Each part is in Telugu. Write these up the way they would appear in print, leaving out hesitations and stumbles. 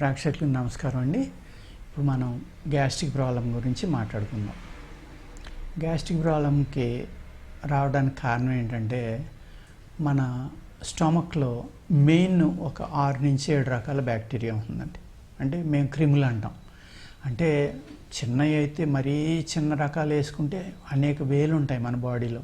ప్రేక్షకులకు నమస్కారం అండి. ఇప్పుడు మనం గ్యాస్ట్రిక్ ప్రాబ్లం గురించి మాట్లాడుకుందాం. గ్యాస్ట్రిక్ ప్రాబ్లంకి రావడానికి కారణం ఏంటంటే మన స్టమక్లో మెయిన్ ఒక 6 నుంచి 7 రకాల బ్యాక్టీరియా ఉంటుందండి. అంటే మేము క్రిములు అంటాం. అంటే చిన్నవి అయితే మరీ చిన్న రకాలు వేసుకుంటే అనేక వేలు ఉంటాయి మన బాడీలో.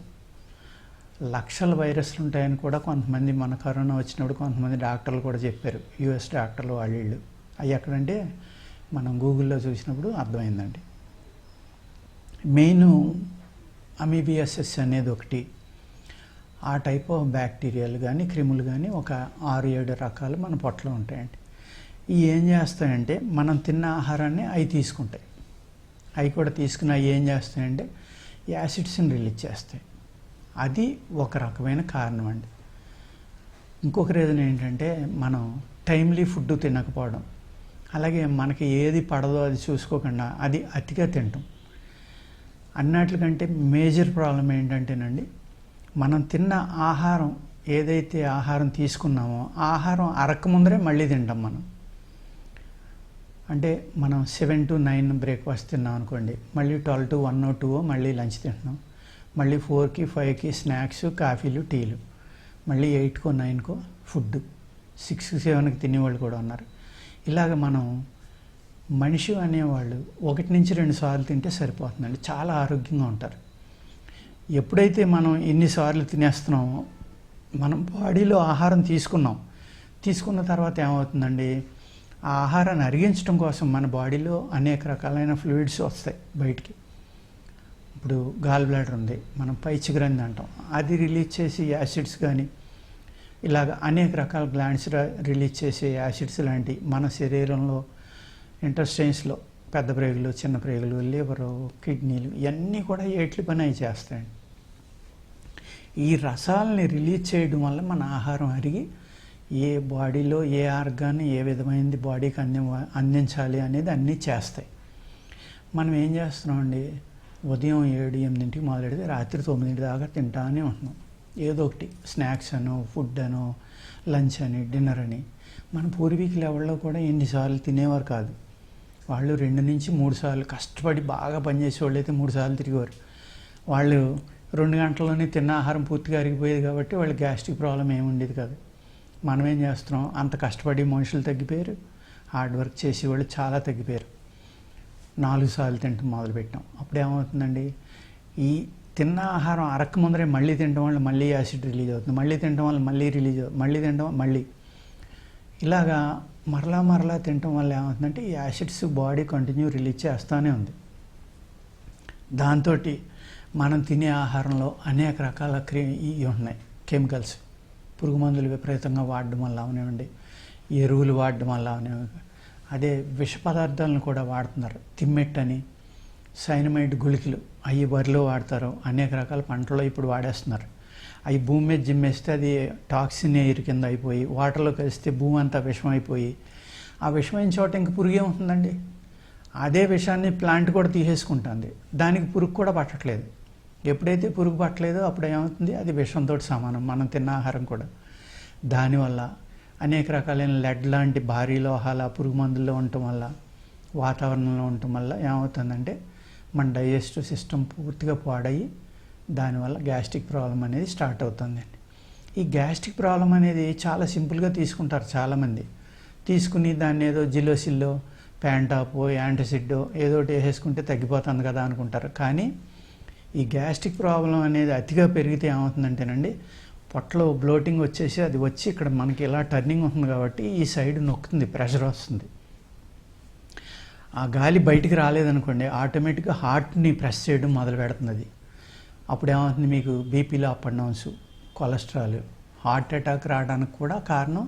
లక్షల వైరస్లు ఉంటాయని కూడా కొంతమంది మన కరోనా వచ్చినప్పుడు కొంతమంది డాక్టర్లు కూడా చెప్పారు. యుఎస్ డాక్టర్లు వాళ్ళు అవి ఎక్కడంటే మనం గూగుల్లో చూసినప్పుడు అర్థమైందండి. మెయిన్ అమీబియాసిస్ అనేది ఒకటి. ఆ టైప్ ఆఫ్ బ్యాక్టీరియాలు కానీ క్రిములు కానీ ఒక 6-7 రకాలు మన పొట్టలో ఉంటాయండి. ఇవి ఏం చేస్తాయంటే మనం తిన్న ఆహారాన్ని అవి తీసుకుంటాయి. అవి కూడా తీసుకుని అవి ఏం చేస్తాయంటే యాసిడ్స్ని రిలీజ్ చేస్తాయి. అది ఒక రకమైన కారణం అండి. ఇంకొక రీజన్ ఏంటంటే మనం టైమ్లీ ఫుడ్ తినకపోవడం, అలాగే మనకి ఏది పడదో అది చూసుకోకుండా అది అతిగా తింటాం. అన్నిటికంటే మేజర్ ప్రాబ్లం ఏంటంటేనండి, మనం తిన్న ఆహారం ఏదైతే ఆహారం తీసుకున్నామో ఆహారం అరక్క ముందరే మళ్ళీ తింటాం మనం. అంటే మనం 7 to 9 బ్రేక్ఫాస్ట్ తిన్నాం అనుకోండి, మళ్ళీ 12 to 1 or 2 మళ్ళీ లంచ్ తింటున్నాం, మళ్ళీ 4కి 5కి స్నాక్స్, కాఫీలు, టీలు, మళ్ళీ 8కో 9కో ఫుడ్, 6కి 7కి తినేవాళ్ళు కూడా ఉన్నారు. ఇలాగ మనం మనిషి అనేవాళ్ళు 1 నుంచి 2 సార్లు తింటే సరిపోతుందండి, చాలా ఆరోగ్యంగా ఉంటారు. ఎప్పుడైతే మనం ఎన్నిసార్లు తినేస్తున్నామో మనం బాడీలో ఆహారం తీసుకున్న తర్వాత ఏమవుతుందండి, ఆ ఆహారాన్ని అరిగించడం కోసం మన బాడీలో అనేక రకాలైన ఫ్లూయిడ్స్ వస్తాయి బయటికి. ఇప్పుడు గాల్ బ్లాడర్ ఉంది, మనం పైచి గ్రంథి అంటాం, అది రిలీజ్ చేసి యాసిడ్స్ కానీ ఇలాగ అనేక రకాల గ్లాండ్స్ రిలీజ్ చేసే యాసిడ్స్ లాంటి మన శరీరంలో ఇంటెస్టైన్స్లో పెద్ద ప్రేగులు, చిన్న ప్రేగులు, లివరు, కిడ్నీలు ఇవన్నీ కూడా ఏట్ల పని అవి చేస్తాయండి. ఈ రసాలని రిలీజ్ చేయడం వల్ల మన ఆహారం అరిగి ఏ బాడీలో ఏ ఆర్గాన్ ఏ విధమైనది బాడీకి అందించాలి అనేది అన్నీ చేస్తాయి. మనం ఏం చేస్తున్నామండి, ఉదయం 7-8 మొదలెడితే రాత్రి 9 దాకా తింటానే ఉంటున్నాం. ఏదో ఒకటి స్నాక్స్ అనో, ఫుడ్ అనో, లంచ్ అని, డిన్నర్ అని. మన పూర్వీకులు ఎవరిలో కూడా ఎన్నిసార్లు తినేవారు కాదు. వాళ్ళు 2 నుంచి 3 సార్లు కష్టపడి బాగా పనిచేసే వాళ్ళు అయితే 3 సార్లు తిరిగేవారు. వాళ్ళు 2 గంటల్లోనే తిన్న ఆహారం పూర్తిగా అరిగిపోయేది కాబట్టి వాళ్ళు గ్యాస్ట్రిక్ ప్రాబ్లం ఏమి ఉండేది కాదు. మనం ఏం చేస్తున్నాం, అంత కష్టపడి మనుషులు తగ్గిపోయారు, హార్డ్ వర్క్ చేసేవాళ్ళు చాలా తగ్గిపోయారు. 4 సార్లు తింటాం మొదలుపెట్టాం. అప్పుడు ఏమవుతుందండి, ఈ తిన్న ఆహారం అరక్క ముందరే మళ్ళీ తినడం వల్ల మళ్ళీ యాసిడ్ రిలీజ్ అవుతుంది, మళ్ళీ తినడం వల్ల మళ్ళీ రిలీజ్ అవుతుంది, మళ్ళీ తినడం మళ్ళీ ఇలాగా మరలా తినడం వల్ల ఏమవుతుందంటే ఈ యాసిడ్స్ బాడీ కంటిన్యూ రిలీజ్ చేస్తూనే ఉంది. దాంతో మనం తినే ఆహారంలో అనేక రకాల ఇవి ఉన్నాయి, కెమికల్స్. పురుగు మందులు విపరీతంగా వాడడం వల్ల అవనివ్వండి, ఎరువులు వాడడం వల్ల అవనివ్వండి, అదే విష పదార్థాలను కూడా వాడుతున్నారు. తిమ్మెట్టని, సైనమైడ్ గుళికలు అవి వరిలో వాడతారు, అనేక రకాల పంటల్లో ఇప్పుడు వాడేస్తున్నారు. అవి భూమి మీద జిమ్మేస్తే అది టాక్సిన్ ఎయిర్ కింద అయిపోయి వాటర్లో కలిస్తే భూమి అంతా విషం అయిపోయి, ఆ విషమైన చోట ఇంక పురుగు ఏముంటుందండి, అదే విషాన్ని ప్లాంట్ కూడా తీసేసుకుంటుంది, దానికి పురుగు కూడా పట్టట్లేదు. ఎప్పుడైతే పురుగు పట్టలేదో అప్పుడు ఏమవుతుంది, అది విషంతో సమానం మనం తిన్న ఆహారం కూడా. దానివల్ల అనేక రకాలైన లెడ్ లాంటి భారీ లోహాల పురుగు మందుల్లో ఉండటం వల్ల, వాతావరణంలో ఉండటం వల్ల ఏమవుతుందంటే మన డైజెస్టివ్ సిస్టమ్ పూర్తిగా పాడయ్యి దానివల్ల గ్యాస్ట్రిక్ ప్రాబ్లం అనేది స్టార్ట్ అవుతుందండి. ఈ గ్యాస్ట్రిక్ ప్రాబ్లం అనేది చాలా సింపుల్గా తీసుకుంటారు చాలామంది. తీసుకుని దాన్ని ఏదో జిలోసిల్లో, ప్యాంటాపో, యాంటాసిడో ఏదో ఒకటి వేసేసుకుంటే తగ్గిపోతుంది కదా అనుకుంటారు. కానీ ఈ గ్యాస్ట్రిక్ ప్రాబ్లం అనేది అతిగా పెరిగితే ఏమవుతుందంటేనండి, పొట్టలో బ్లోటింగ్ వచ్చేసి అది వచ్చి ఇక్కడ మనకి ఇలా టర్నింగ్ ఉంటుంది కాబట్టి ఈ సైడ్ నొక్కుతుంది, ప్రెషర్ వస్తుంది. ఆ గాలి బయటికి రాలేదనుకోండి ఆటోమేటిక్గా హార్ట్ని ప్రెస్ చేయడం మొదలు పెడుతుంది. అది అప్పుడు ఏమవుతుంది, మీకు బీపీలో up and downs, cholesterol, heart attack రావడానికి కూడా కారణం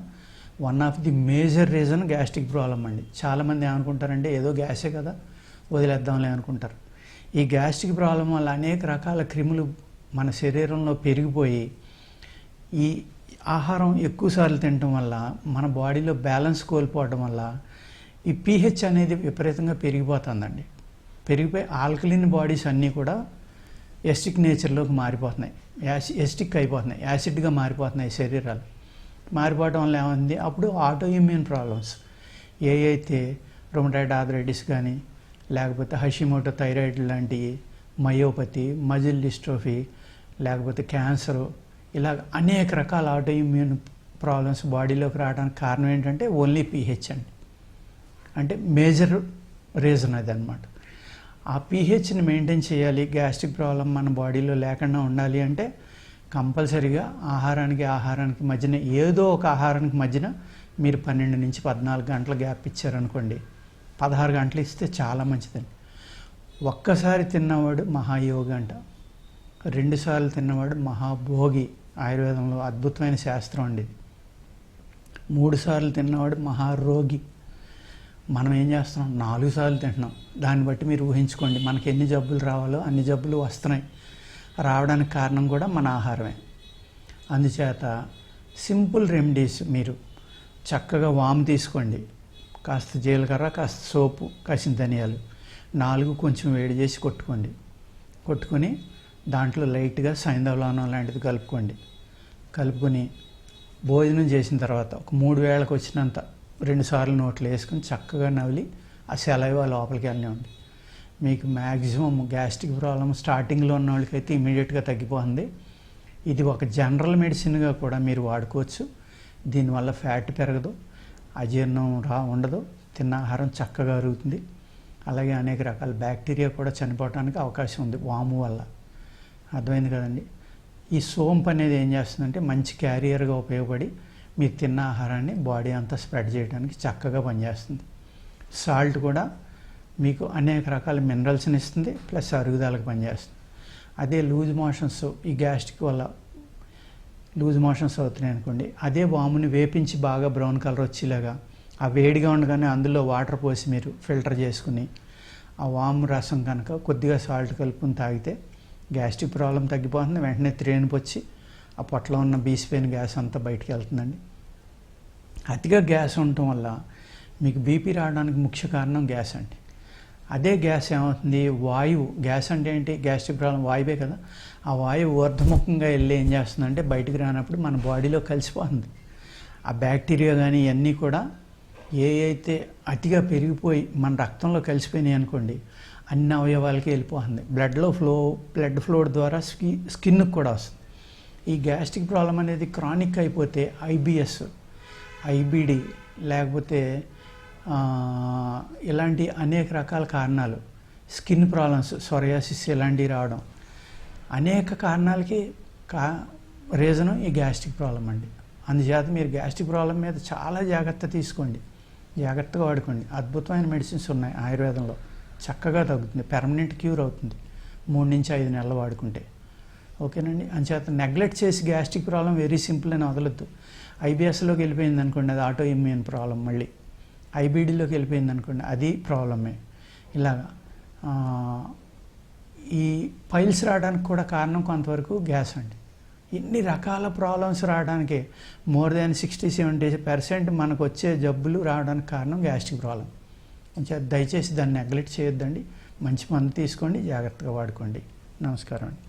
one of the major reason gastric problem అండి. చాలామంది ఏమనుకుంటారంటే ఏదో గ్యాసే కదా వదిలేద్దాంలే అనుకుంటారు. ఈ గ్యాస్ట్రిక్ ప్రాబ్లం వల్ల అనేక రకాల క్రిములు మన శరీరంలో పెరిగిపోయి ఈ ఆహారం ఎక్కువసార్లు తినటం వల్ల మన బాడీలో బ్యాలెన్స్ కోల్పోవడం వల్ల ఈ pH అనేది విపరీతంగా పెరిగిపోతుందండి. పెరిగిపోయి ఆల్కలిన్ బాడీస్ అన్నీ కూడా ఎసిడిక్ నేచర్లోకి మారిపోతున్నాయి, ఎసిడిక్ అయిపోతున్నాయి, యాసిడ్గా మారిపోతున్నాయి శరీరాలు. మారిపోవడం వల్ల ఏమైంది, అప్పుడు ఆటో ఇమ్యూన్ ప్రాబ్లమ్స్, ఏ అయితే రొమటాయిడ్ ఆర్థరైటిస్ కానీ, లేకపోతే హషిమోటో థైరాయిడ్ లాంటివి, మయోపతి, మజిల్ డిస్ట్రోఫీ, లేకపోతే క్యాన్సరు, ఇలా అనేక రకాల ఆటో ఇమ్యూన్ ప్రాబ్లమ్స్ బాడీలోకి రావడానికి కారణం ఏంటంటే ఓన్లీ పీహెచ్ అండి. అంటే మేజర్ రీజన్ అది అనమాట. ఆ పీహెచ్ని మెయింటైన్ చేయాలి, గ్యాస్ట్రిక్ ప్రాబ్లం మన బాడీలో లేకుండా ఉండాలి అంటే కంపల్సరీగా ఆహారానికి మధ్యన ఏదో ఒక ఆహారానికి మధ్యన మీరు 12 నుంచి 14 గంటల గ్యాప్ ఇచ్చారనుకోండి, 16 గంటలు ఇస్తే చాలా మంచిదండి. ఒక్కసారి తిన్నవాడు మహాయోగి అంట, 2 సార్లు తిన్నవాడు మహాభోగి, ఆయుర్వేదంలో అద్భుతమైన శాస్త్రం అండి. 3 సార్లు తిన్నవాడు మహారోగి. మనం ఏం చేస్తున్నాం, 4 సార్లు తింటున్నాం. దాన్ని బట్టి మీరు ఊహించుకోండి మనకి ఎన్ని జబ్బులు రావాలో అన్ని జబ్బులు వస్తున్నాయి. రావడానికి కారణం కూడా మన ఆహారమే. అందుచేత సింపుల్ రెమెడీస్, మీరు చక్కగా వాము తీసుకోండి, కాస్త జీలకర్ర, కాస్త సోపు, కాసిన ధనియాలు 4 కొంచెం వేడి చేసి కొట్టుకొని దాంట్లో లైట్గా సైంధవలవణం లాంటిది కలుపుకొని భోజనం చేసిన తర్వాత ఒక 3 వేళకు వచ్చినంత 2 సార్లు నోట్లో వేసుకొని చక్కగా నవిలి ఆ సెలైవా లోపలికి వెళ్ళనివ్వండి. మీకు మ్యాక్సిమం గ్యాస్ట్రిక్ ప్రాబ్లమ్ స్టార్టింగ్లో ఉన్న వాళ్ళకైతే ఇమీడియట్గా తగ్గిపోతుంది. ఇది ఒక జనరల్ మెడిసిన్గా కూడా మీరు వాడుకోవచ్చు. దీనివల్ల ఫ్యాట్ పెరగదు, అజీర్ణం ఉండదు, తిన్న ఆహారం చక్కగా అరుగుతుంది. అలాగే అనేక రకాల బ్యాక్టీరియా కూడా చనిపోవడానికి అవకాశం ఉంది వాము వల్ల. అర్థమైంది కదండి. ఈ సోంపు అనేది ఏం చేస్తుందంటే మంచి క్యారియర్గా ఉపయోగపడి మీరు తిన్న ఆహారాన్ని బాడీ అంతా స్ప్రెడ్ చేయడానికి చక్కగా పనిచేస్తుంది. సాల్ట్ కూడా మీకు అనేక రకాల మినరల్స్ని ఇస్తుంది, ప్లస్ అరుగుదలకు పనిచేస్తుంది. అదే లూజ్ మోషన్స్, ఈ గ్యాస్ట్రిక్ వల్ల లూజ్ మోషన్స్ అవుతున్నాయి అనుకోండి, అదే వాముని వేపించి బాగా బ్రౌన్ కలర్ వచ్చేలాగా ఆ వేడిగా ఉండగానే అందులో వాటర్ పోసి మీరు ఫిల్టర్ చేసుకుని ఆ వాము రసం కనుక కొద్దిగా సాల్ట్ కలుపుకొని తాగితే గ్యాస్ట్రిక్ ప్రాబ్లం తగ్గిపోతుంది. వెంటనే త్రేణికి వచ్చి ఆ పొట్టలో ఉన్న బీసిపోయిన గ్యాస్ అంతా బయటికి వెళ్తుందండి. అతిగా గ్యాస్ ఉండటం వల్ల మీకు బీపీ రావడానికి ముఖ్య కారణం గ్యాస్ అండి. అదే గ్యాస్ ఏమవుతుంది, వాయువు, గ్యాస్ అంటే ఏంటి, గ్యాస్ట్రిక్ ప్రాబ్లం వాయువే కదా, ఆ వాయువు ఊర్ధముఖంగా వెళ్ళి ఏం చేస్తుందంటే బయటికి రానప్పుడు మన బాడీలో కలిసిపోతుంది. ఆ బ్యాక్టీరియా కానీ ఇవన్నీ కూడా అయితే అతిగా పెరిగిపోయి మన రక్తంలో కలిసిపోయినాయి అనుకోండి, అన్ని అవయవాలకి వెళ్ళిపోతుంది. బ్లడ్ ఫ్లో ద్వారా స్కిన్కి కూడా వస్తుంది. ఈ గ్యాస్ట్రిక్ ప్రాబ్లం అనేది క్రానిక్ అయిపోతే ఐబిఎస్, ఐబిడి, లేకపోతే ఇలాంటి అనేక రకాల కారణాలు, స్కిన్ ప్రాబ్లమ్స్, సొరియాసిస్ ఇలాంటివి రావడం, అనేక కారణాలకి రీజను ఈ గ్యాస్ట్రిక్ ప్రాబ్లం అండి. అందుచేత మీరు గ్యాస్ట్రిక్ ప్రాబ్లం మీద చాలా జాగ్రత్తగా వాడుకోండి. అద్భుతమైన మెడిసిన్స్ ఉన్నాయి ఆయుర్వేదంలో, చక్కగా తగ్గుతుంది, పెర్మనెంట్ క్యూర్ అవుతుంది 3 నుంచి 5 నెలలు వాడుకుంటే. ఓకేనండి. అందుచేత నెగ్లెక్ట్ చేసి గ్యాస్ట్రిక్ ప్రాబ్లం వెరీ సింపుల్ అని వదలొద్దు. ఐబిఎస్లోకి వెళ్ళిపోయింది అనుకోండి, అది ఆటో ఇమ్యూన్ ప్రాబ్లం. మళ్ళీ ఐబిడిలోకి వెళ్ళిపోయింది అనుకోండి, అది ప్రాబ్లమే. ఇలాగా ఈ పైల్స్ రావడానికి కూడా కారణం కొంతవరకు గ్యాస్ అండి. ఇన్ని రకాల ప్రాబ్లమ్స్ రావడానికి మోర్ దాన్ 60-70% మనకు వచ్చే జబ్బులు రావడానికి కారణం గ్యాస్ట్రిక్ ప్రాబ్లం. దయచేసి దాన్ని నెగ్లెక్ట్ చేయొద్దండి. మంచి మందు తీసుకోండి, జాగ్రత్తగా వాడుకోండి. నమస్కారం అండి.